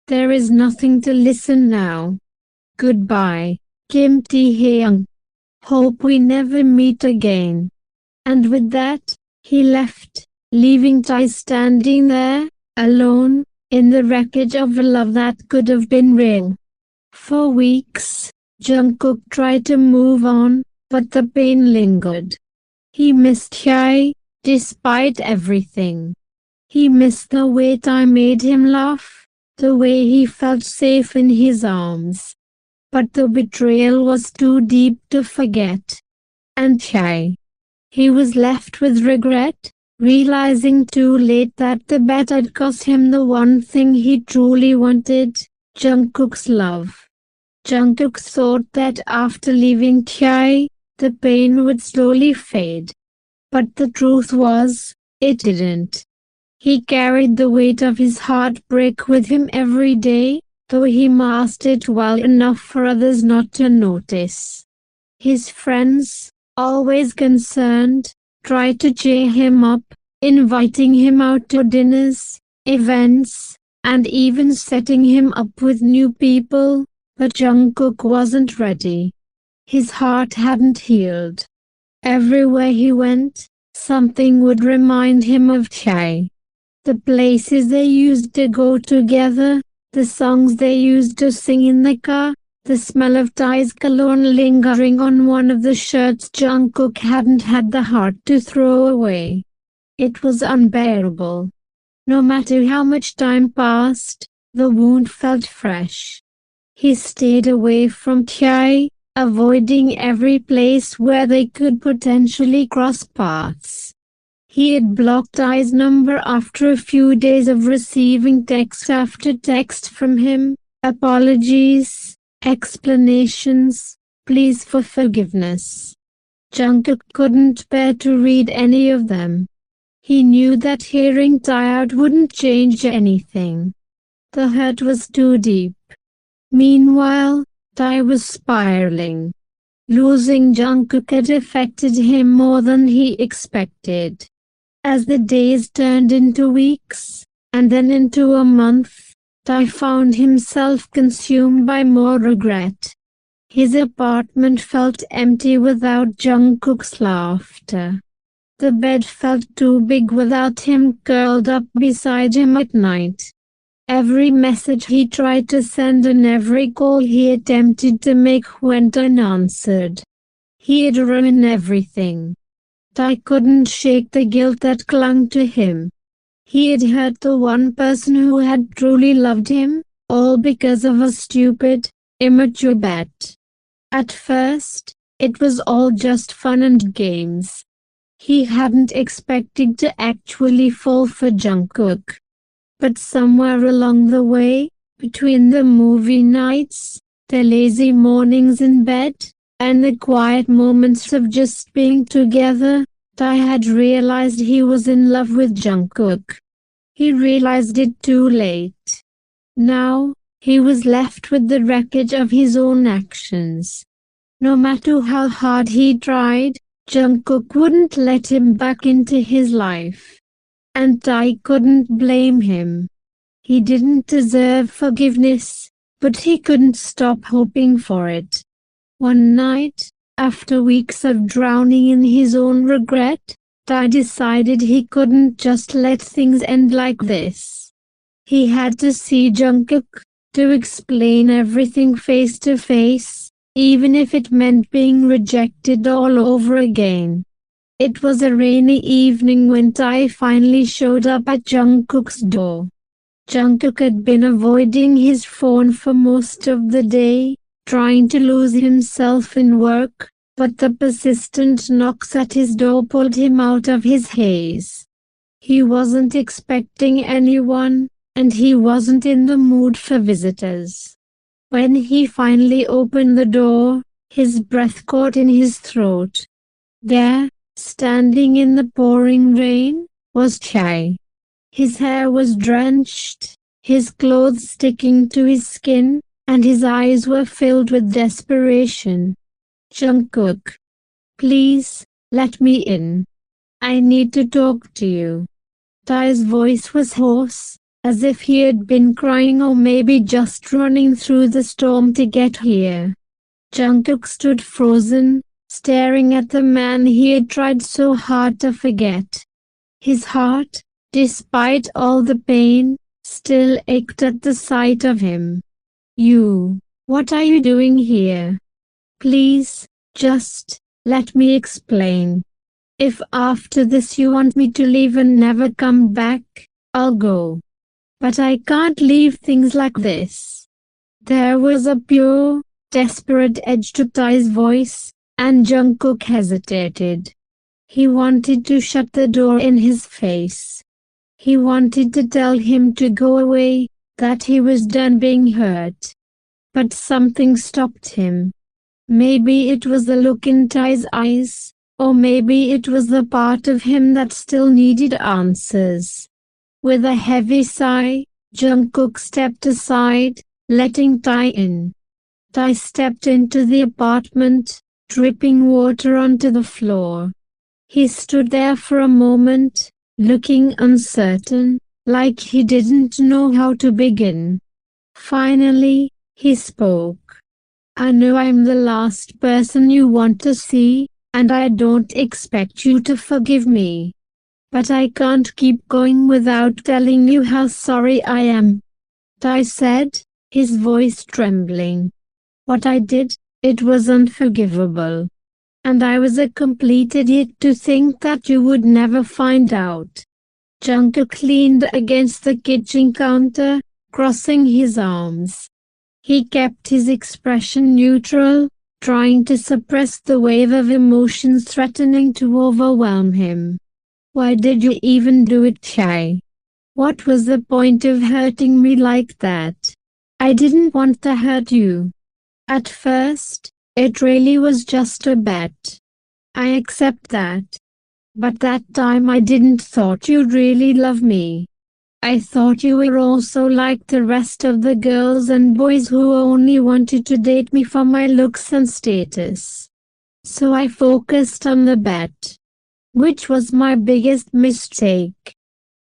There is nothing to listen now. Goodbye, Kim Taehyung. Hope we never meet again. And with that, he left, leaving Tae standing there, alone, in the wreckage of a love that could have been real. For weeks, Jungkook tried to move on, but the pain lingered. He missed Tae, despite everything. He missed the way Tae made him laugh, the way he felt safe in his arms. But the betrayal was too deep to forget. And Tae. He was left with regret, realizing too late that the bet had cost him the one thing he truly wanted, Jungkook's love. Jungkook thought that after leaving Tae, the pain would slowly fade. But the truth was, it didn't. He carried the weight of his heartbreak with him every day, though he masked it well enough for others not to notice. His friends, always concerned, tried to cheer him up, inviting him out to dinners, events, and even setting him up with new people, but Jungkook wasn't ready. His heart hadn't healed. Everywhere he went, something would remind him of Tae. The places they used to go together, the songs they used to sing in the car, the smell of Tae's cologne lingering on one of the shirts Jungkook hadn't had the heart to throw away. It was unbearable. No matter how much time passed, the wound felt fresh. He stayed away from Tae, avoiding every place where they could potentially cross paths. He had blocked Tae's number after a few days of receiving text after text from him, apologies, explanations, pleas for forgiveness. Jungkook couldn't bear to read any of them. He knew that hearing Tae out wouldn't change anything. The hurt was too deep. Meanwhile, Tae was spiraling. Losing Jungkook had affected him more than he expected. As the days turned into weeks, and then into a month, Tae found himself consumed by more regret. His apartment felt empty without Jungkook's laughter. The bed felt too big without him curled up beside him at night. Every message he tried to send and every call he attempted to make went unanswered. He had ruined everything. Tae couldn't shake the guilt that clung to him. He had hurt the one person who had truly loved him, all because of a stupid, immature bet. At first, it was all just fun and games. He hadn't expected to actually fall for Jungkook. But somewhere along the way, between the movie nights, the lazy mornings in bed, and the quiet moments of just being together, Tae had realized he was in love with Jungkook. He realized it too late. Now, he was left with the wreckage of his own actions. No matter how hard he tried, Jungkook wouldn't let him back into his life. And Tae couldn't blame him. He didn't deserve forgiveness, but he couldn't stop hoping for it. One night, after weeks of drowning in his own regret, Tae decided he couldn't just let things end like this. He had to see Jungkook, to explain everything face to face, even if it meant being rejected all over again. It was a rainy evening when Tae finally showed up at Jungkook's door. Jungkook had been avoiding his phone for most of the day, trying to lose himself in work, but the persistent knocks at his door pulled him out of his haze. He wasn't expecting anyone, and he wasn't in the mood for visitors. When he finally opened the door, his breath caught in his throat. There, standing in the pouring rain, was Tae. His hair was drenched, his clothes sticking to his skin, and his eyes were filled with desperation. Jungkook, please, let me in. I need to talk to you. Tae's voice was hoarse, as if he had been crying or maybe just running through the storm to get here. Jungkook stood frozen, staring at the man he had tried so hard to forget. His heart, despite all the pain, still ached at the sight of him. What are you doing here? Please, just let me explain. If after this you want me to leave and never come back, I'll go. But I can't leave things like this. There was a pure, desperate edge to Tae's voice, and Jungkook hesitated. He wanted to shut the door in his face. He wanted to tell him to go away, that he was done being hurt. But something stopped him. Maybe it was the look in Tae's eyes, or maybe it was the part of him that still needed answers. With a heavy sigh, Jungkook stepped aside, letting Tae in. Tae stepped into the apartment, dripping water onto the floor. He stood there for a moment, looking uncertain, like he didn't know how to begin. Finally, he spoke. I know I'm the last person you want to see, and I don't expect you to forgive me. But I can't keep going without telling you how sorry I am. Tae said, his voice trembling. What I did, it was unforgivable. And I was a complete idiot to think that you would never find out. Jungkook leaned against the kitchen counter, crossing his arms. He kept his expression neutral, trying to suppress the wave of emotions threatening to overwhelm him. Why did you even do it, Tae? What was the point of hurting me like that? I didn't want to hurt you. At first, it really was just a bet. I accept that. But that time I didn't thought you'd really love me. I thought you were also like the rest of the girls and boys who only wanted to date me for my looks and status. So I focused on the bet. Which was my biggest mistake.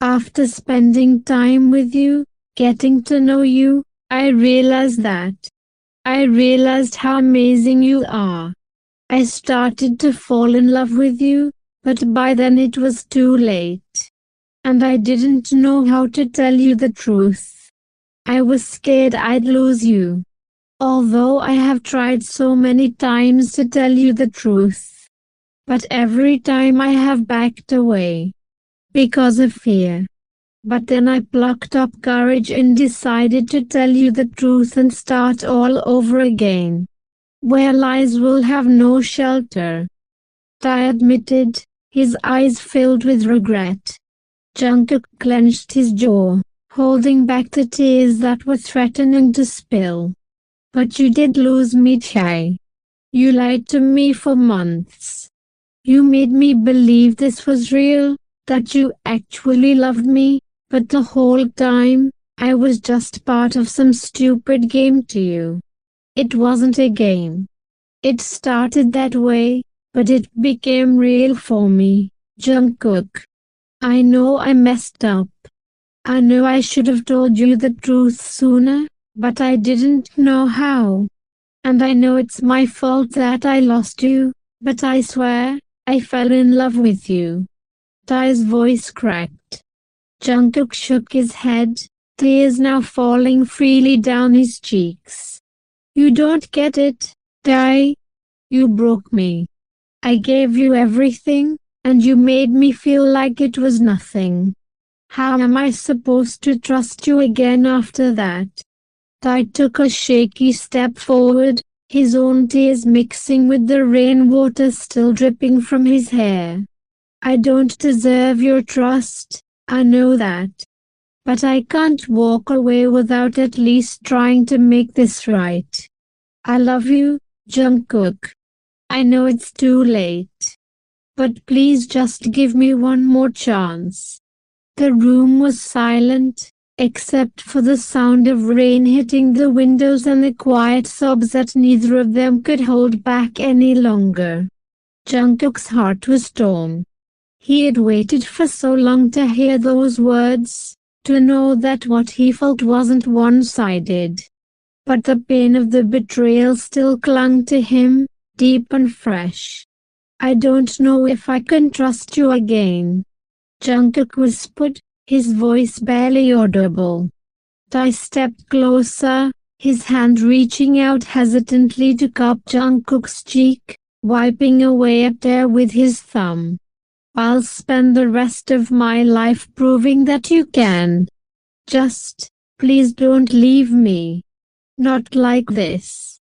After spending time with you, getting to know you, I realized that. I realized how amazing you are. I started to fall in love with you, but by then it was too late. And I didn't know how to tell you the truth. I was scared I'd lose you. Although I have tried so many times to tell you the truth. But every time I have backed away. Because of fear. But then I plucked up courage and decided to tell you the truth and start all over again. Where lies will have no shelter. Tae admitted, his eyes filled with regret. Jungkook clenched his jaw, holding back the tears that were threatening to spill. But you did lose me, Tae. You lied to me for months. You made me believe this was real, that you actually loved me, but the whole time, I was just part of some stupid game to you. It wasn't a game. It started that way, but it became real for me, Jungkook. I know I messed up. I know I should have told you the truth sooner, but I didn't know how. And I know it's my fault that I lost you, but I swear, I fell in love with you. Tae's voice cracked. Jungkook shook his head, tears now falling freely down his cheeks. You don't get it, Tae. You broke me. I gave you everything, and you made me feel like it was nothing. How am I supposed to trust you again after that? Tae took a shaky step forward, his own tears mixing with the rainwater still dripping from his hair. I don't deserve your trust, I know that. But I can't walk away without at least trying to make this right. I love you, Jungkook. I know it's too late. But please just give me one more chance. The room was silent, except for the sound of rain hitting the windows and the quiet sobs that neither of them could hold back any longer. Jungkook's heart was torn. He had waited for so long to hear those words, to know that what he felt wasn't one-sided. But the pain of the betrayal still clung to him, deep and fresh. "I don't know if I can trust you again," Jungkook whispered, his voice barely audible. Tae stepped closer, his hand reaching out hesitantly to cup Jungkook's cheek, wiping away a tear with his thumb. "I'll spend the rest of my life proving that you can. Just, please don't leave me. Not like this."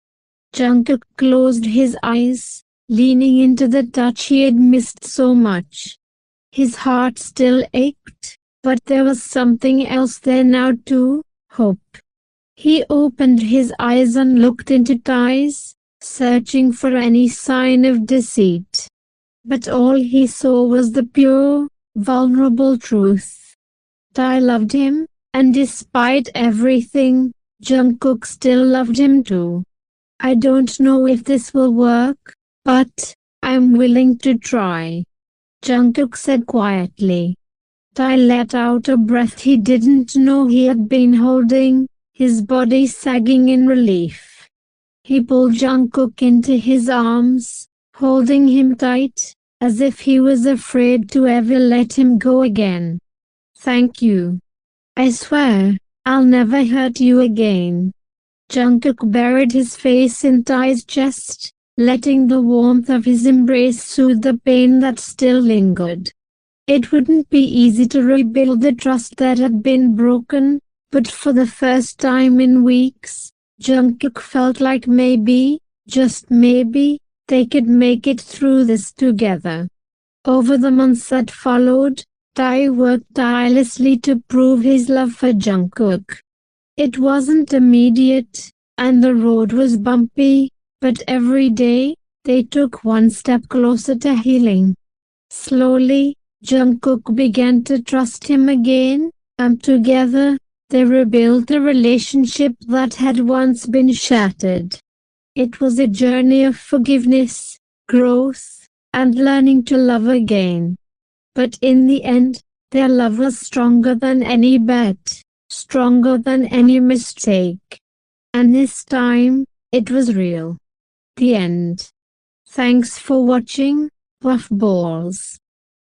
Jungkook closed his eyes, leaning into the touch he had missed so much. His heart still ached, but there was something else there now too, hope. He opened his eyes and looked into Tae's, searching for any sign of deceit. But all he saw was the pure, vulnerable truth. Tae loved him, and despite everything, Jungkook still loved him too. "I don't know if this will work, but I'm willing to try," Jungkook said quietly. Tae let out a breath he didn't know he had been holding, his body sagging in relief. He pulled Jungkook into his arms, holding him tight, as if he was afraid to ever let him go again. "Thank you. I swear, I'll never hurt you again." Jungkook buried his face in Tae's chest, letting the warmth of his embrace soothe the pain that still lingered. It wouldn't be easy to rebuild the trust that had been broken, but for the first time in weeks, Jungkook felt like maybe, just maybe, they could make it through this together. Over the months that followed, Tae worked tirelessly to prove his love for Jungkook. It wasn't immediate, and the road was bumpy, but every day, they took one step closer to healing. Slowly, Jungkook began to trust him again, and together, they rebuilt a relationship that had once been shattered. It was a journey of forgiveness, growth, and learning to love again. But in the end, their love was stronger than any bet, stronger than any mistake. And this time, it was real. The end. Thanks for watching, puffballs.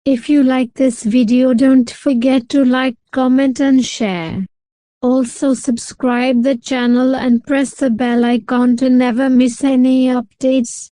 If you like this video, don't forget to like, comment and share. Also subscribe the channel and press the bell icon to never miss any updates.